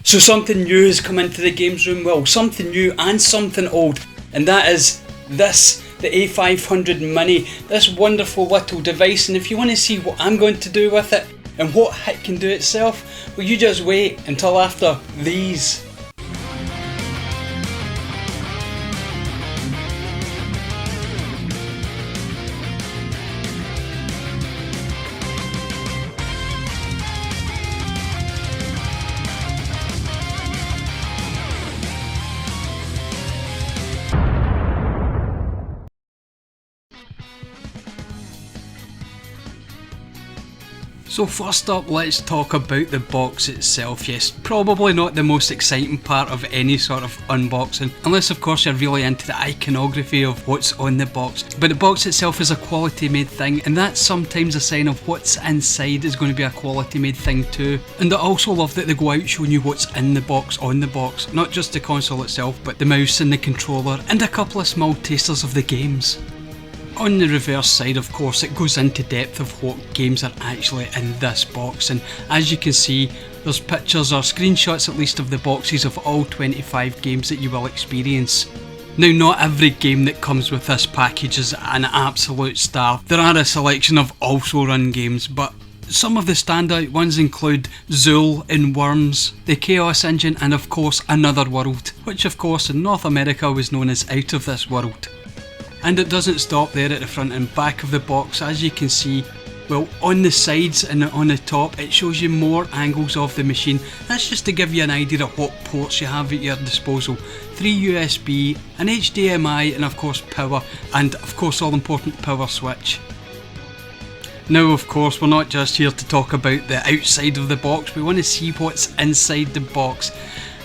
So something new has come into the games room, well, something new and something old, and that is this, the A500 Mini, this wonderful little device. And if you want to see what I'm going to do with it and what it can do itself, well, you just wait until after these. So first up, let's talk about the box itself. Yes, probably not the most exciting part of any sort of unboxing, unless of course you're really into the iconography of what's on the box. But the box itself is a quality made thing, and that's sometimes a sign of what's inside is going to be a quality made thing too. And I also love that they go out showing you what's in the box on the box, not just the console itself, but the mouse and the controller, and a couple of small tasters of the games. On the reverse side, of course, it goes into depth of what games are actually in this box, and as you can see, there's pictures or screenshots at least of the boxes of all 25 games that you will experience. Now, not every game that comes with this package is an absolute star. There are a selection of also run games, but some of the standout ones include Zool in Worms, the Chaos Engine, and of course Another World, which of course in North America was known as Out of This World. And it doesn't stop there at the front and back of the box. As you can see, well, on the sides and on the top it shows you more angles of the machine. That's just to give you an idea of what ports you have at your disposal. 3 USB, an HDMI, and of course power, and of course all important power switch. Now of course we're not just here to talk about the outside of the box, we want to see what's inside the box.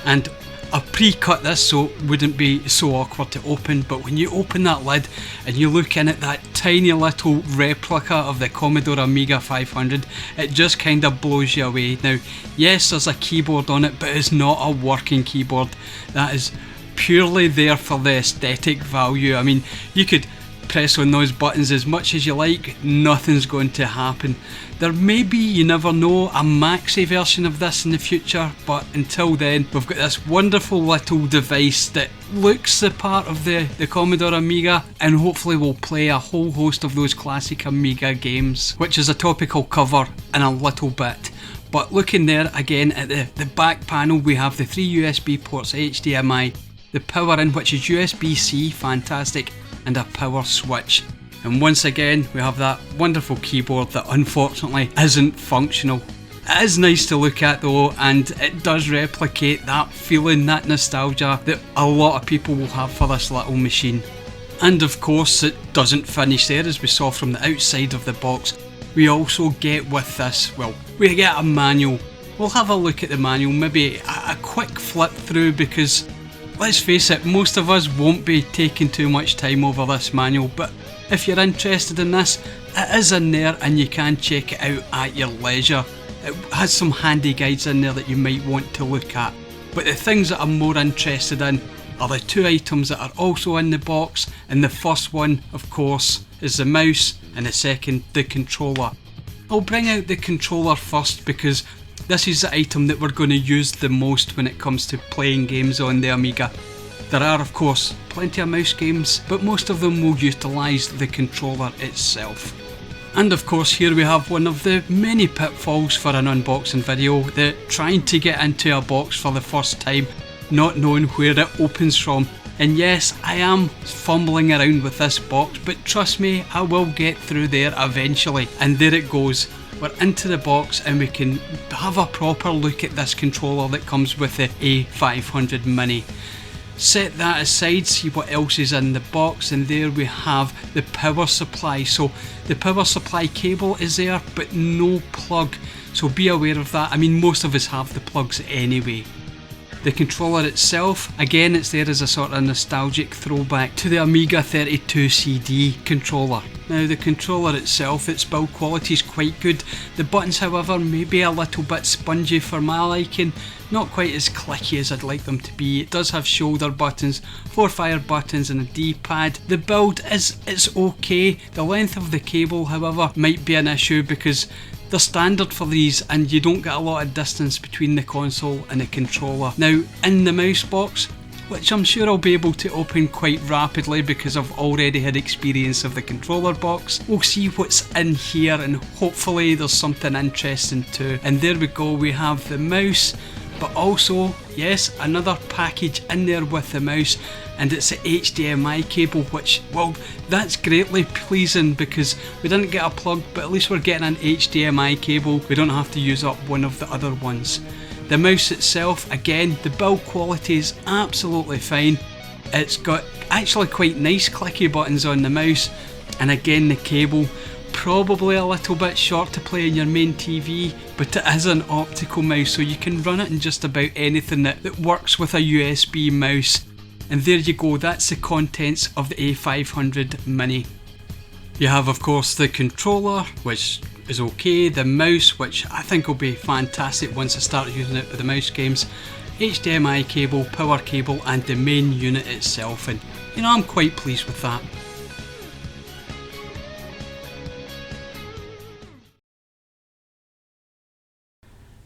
And I've pre-cut this so it wouldn't be so awkward to open, but when you open that lid and you look in at that tiny little replica of the Commodore Amiga 500, it just kind of blows you away. Now yes, there's a keyboard on it, but it's not a working keyboard. That is purely there for the aesthetic value. I mean, you could press on those buttons as much as you like, nothing's going to happen. There may be, you never know, a maxi version of this in the future, but until then we've got this wonderful little device that looks the part of the Commodore Amiga, and hopefully will play a whole host of those classic Amiga games, which is a topic I'll cover in a little bit. But looking there again at the back panel, we have the 3 USB ports, HDMI, the power in which is USB-C, fantastic, and a power switch. And once again we have that wonderful keyboard that unfortunately isn't functional. It is nice to look at though, and it does replicate that feeling, that nostalgia that a lot of people will have for this little machine. And of course it doesn't finish there, as we saw from the outside of the box. We also get with this, well, we get a manual. We'll have a look at the manual, maybe a quick flip through, because let's face it, most of us won't be taking too much time over this manual, but if you're interested in this, it is in there and you can check it out at your leisure. It has some handy guides in there that you might want to look at. But the things that I'm more interested in are the two items that are also in the box, and the first one, of course, is the mouse, and the second, the controller. I'll bring out the controller first because this is the item that we're going to use the most when it comes to playing games on the Amiga. There are of course plenty of mouse games, but most of them will utilise the controller itself. And of course here we have one of the many pitfalls for an unboxing video, the trying to get into a box for the first time, not knowing where it opens from. And yes, I am fumbling around with this box, but trust me, I will get through there eventually. And there it goes. We're into the box and we can have a proper look at this controller that comes with the A500 Mini. Set that aside, see what else is in the box, and there we have the power supply. So the power supply cable is there, but no plug, so be aware of that. I mean, most of us have the plugs anyway. The controller itself, again, it's there as a sort of nostalgic throwback to the Amiga 32 CD controller. Now the controller itself, its build quality is quite good. The buttons however may be a little bit spongy for my liking, not quite as clicky as I'd like them to be. It does have shoulder buttons, 4 fire buttons and a D-pad. The build it's okay. The length of the cable however might be an issue because They're standard for these, and you don't get a lot of distance between the console and the controller. Now, in the mouse box, which I'm sure I'll be able to open quite rapidly because I've already had experience of the controller box, we'll see what's in here and hopefully there's something interesting too. And there we go, we have the mouse, but also, yes, another package in there with the mouse, and it's an HDMI cable, which, well, that's greatly pleasing because we didn't get a plug, but at least we're getting an HDMI cable. We don't have to use up one of the other ones. The mouse itself, again, the build quality is absolutely fine. It's got actually quite nice clicky buttons on the mouse, and again the cable, probably a little bit short to play in your main TV, but it is an optical mouse, so you can run it in just about anything that works with a USB mouse. And there you go, that's the contents of the A500 Mini. You have, of course, the controller, which is okay, the mouse, which I think will be fantastic once I start using it with the mouse games, HDMI cable, power cable, and the main unit itself, and you know, I'm quite pleased with that.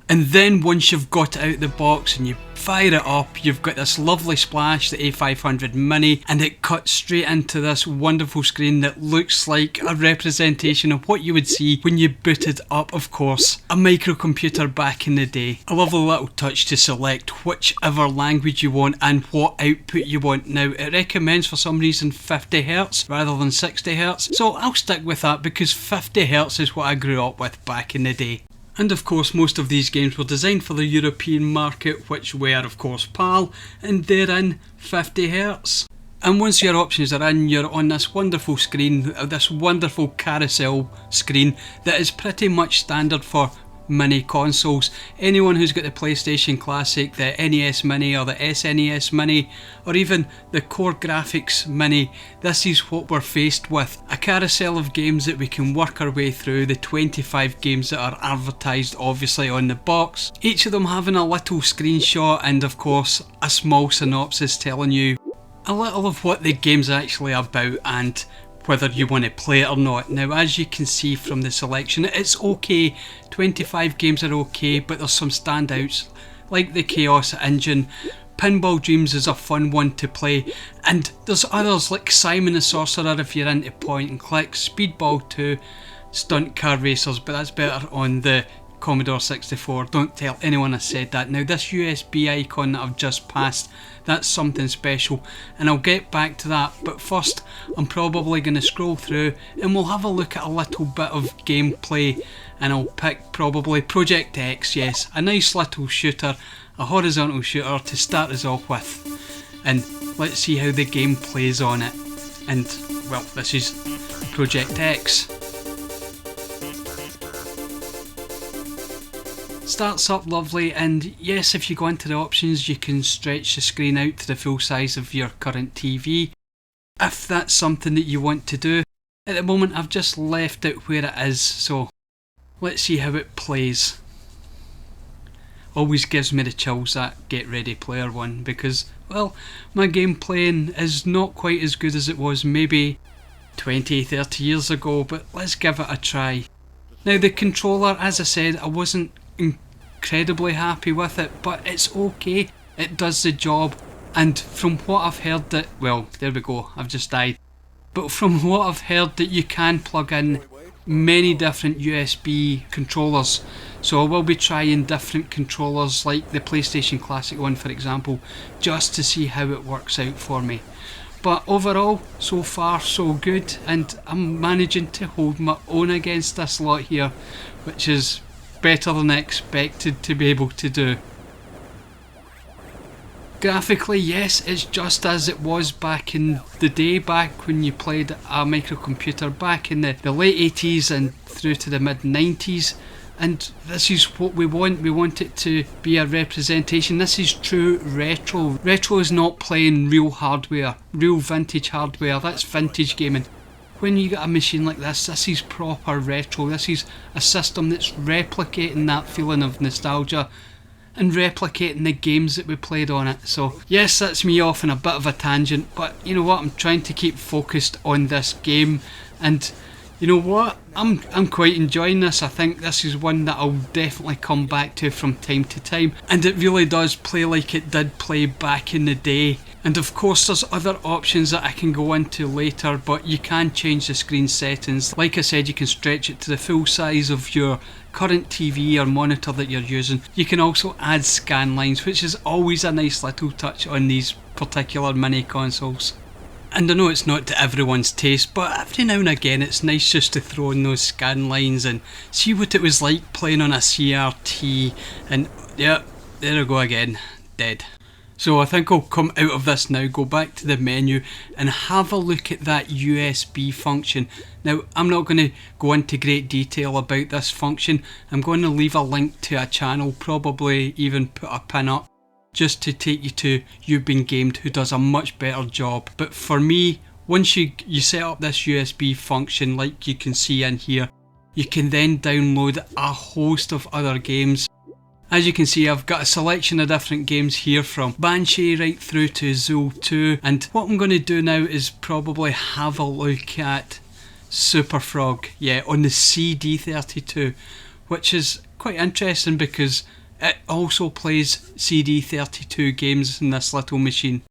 And then once you've got it out the box and you fire it up, you've got this lovely splash, the A500 Mini, and it cuts straight into this wonderful screen that looks like a representation of what you would see when you booted up, of course, a microcomputer back in the day. A lovely little touch to select whichever language you want and what output you want. Now, it recommends for some reason 50Hz rather than 60Hz, so I'll stick with that because 50Hz is what I grew up with back in the day. And of course, most of these games were designed for the European market, which were of course PAL, and they're in 50Hz. And once your options are in, you're on this wonderful screen, this wonderful carousel screen that is pretty much standard for mini consoles. Anyone who's got the PlayStation Classic, the NES Mini or the SNES Mini, or even the Core Graphics Mini, this is what we're faced with. A carousel of games that we can work our way through, the 25 games that are advertised obviously on the box, each of them having a little screenshot and of course a small synopsis telling you a little of what the game's actually about and whether you want to play it or not. Now, as you can see from the selection, it's okay, 25 games are okay, but there's some standouts like the Chaos Engine. Pinball Dreams is a fun one to play, and there's others like Simon the Sorcerer if you're into point and click, Speedball 2, Stunt Car Racers, but that's better on the Commodore 64. Don't tell anyone I said that. Now, this USB icon that I've just passed, that's something special, and I'll get back to that, but first I'm probably going to scroll through and we'll have a look at a little bit of gameplay, and I'll pick probably Project X, yes, a nice little shooter, a horizontal shooter to start us off with, and let's see how the game plays on it. And well, this is Project X. Starts up lovely, and yes, if you go into the options you can stretch the screen out to the full size of your current TV if that's something that you want to do. At the moment I've just left it where it is, so let's see how it plays. Always gives me the chills, that Get Ready Player one, because well, my game playing is not quite as good as it was maybe 20-30 years ago, but let's give it a try. Now, the controller, as I said, I wasn't incredibly happy with it, but it's okay, it does the job, and from what I've heard that, well, there we go, I've just died, but from what I've heard that you can plug in many different USB controllers, so I will be trying different controllers like the PlayStation Classic one for example, just to see how it works out for me. But overall, so far so good, and I'm managing to hold my own against this lot here, which is better than I expected to be able to do. Graphically, yes, it's just as it was back in the day, back when you played a microcomputer back in the late 80s and through to the mid 90s, and this is what we want it to be a representation. This is true retro. Retro is not playing real hardware, real vintage hardware, that's vintage gaming. When you get a machine like this is proper retro. This is a system that's replicating that feeling of nostalgia and replicating the games that we played on it. So yes, that's me off on a bit of a tangent, but you know what, I'm trying to keep focused on this game, and You know what? I'm quite enjoying this. I think this is one that I'll definitely come back to from time to time, and it really does play like it did play back in the day. And of course there's other options that I can go into later, but you can change the screen settings. Like I said, you can stretch it to the full size of your current TV or monitor that you're using. You can also add scan lines, which is always a nice little touch on these particular mini consoles. And I know it's not to everyone's taste, but every now and again it's nice just to throw in those scan lines and see what it was like playing on a CRT. And yeah, there I go again, dead. So I think I'll come out of this now, go back to the menu and have a look at that USB function. Now I'm not going to go into great detail about this function. I'm going to leave a link to a channel, probably even put a pin up, just to take you to You've Been Gamed, who does a much better job. But for me, once you set up this USB function like you can see in here, you can then download a host of other games. As you can see, I've got a selection of different games here, from Banshee right through to Zool 2, and what I'm going to do now is probably have a look at Super Frog, yeah, on the CD32, which is quite interesting because it also plays CD32 games in this little machine.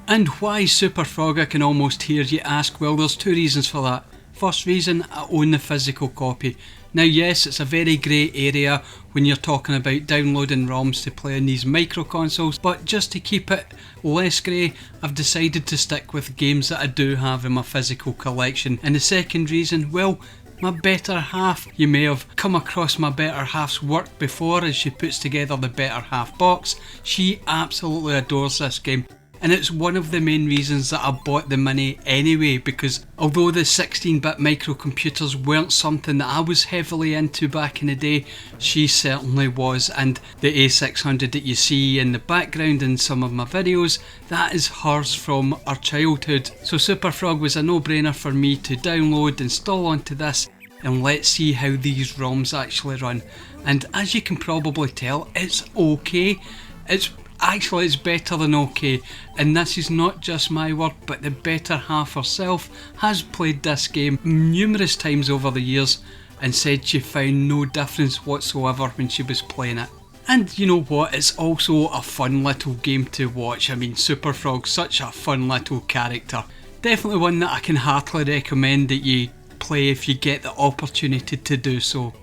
And why Super Frog, I can almost hear you ask. Well, there's two reasons for that. First reason, I own the physical copy. Now yes, it's a very grey area when you're talking about downloading ROMs to play on these micro consoles, but just to keep it less grey, I've decided to stick with games that I do have in my physical collection. And the second reason, well, my better half. You may have come across my better half's work before as she puts together the better half box. She absolutely adores this game. And it's one of the main reasons that I bought the Mini anyway, because although the 16-bit microcomputers weren't something that I was heavily into back in the day, she certainly was. And the A600 that you see in the background in some of my videos, that is hers from her childhood. So Super Frog was a no-brainer for me to download, install onto this, and let's see how these ROMs actually run. And as you can probably tell, it's okay. Actually, it's better than okay, and this is not just my word, but the better half herself has played this game numerous times over the years and said she found no difference whatsoever when she was playing it. And you know what, it's also a fun little game to watch. I mean, Super Frog's such a fun little character. Definitely one that I can heartily recommend that you play if you get the opportunity to do so.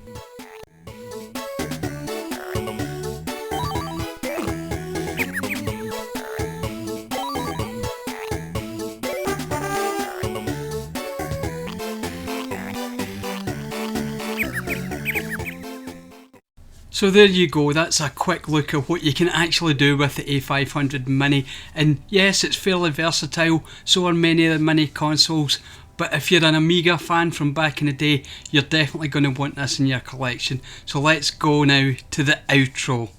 So there you go, that's a quick look at what you can actually do with the A500 Mini, and yes, it's fairly versatile, so are many of the mini consoles, but if you're an Amiga fan from back in the day, you're definitely going to want this in your collection. So let's go now to the outro.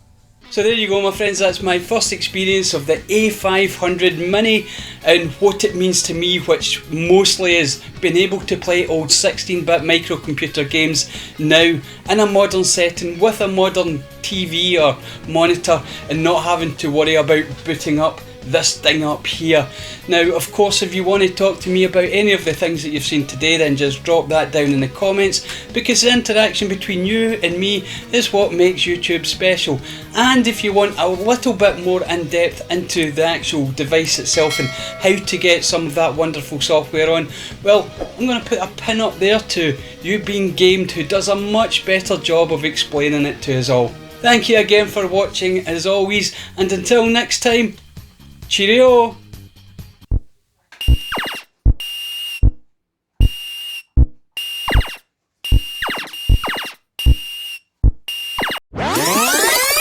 So there you go, my friends, that's my first experience of the A500 Mini and what it means to me, which mostly is being able to play old 16-bit microcomputer games now in a modern setting with a modern TV or monitor and not having to worry about booting up this thing up here. Now, of course, if you want to talk to me about any of the things that you've seen today, then just drop that down in the comments, because the interaction between you and me is what makes YouTube special. And if you want a little bit more in depth into the actual device itself and how to get some of that wonderful software on, well, I'm going to put a pin up there to You've Been Gamed, who does a much better job of explaining it to us all. Thank you again for watching as always, and until next time, cheerio!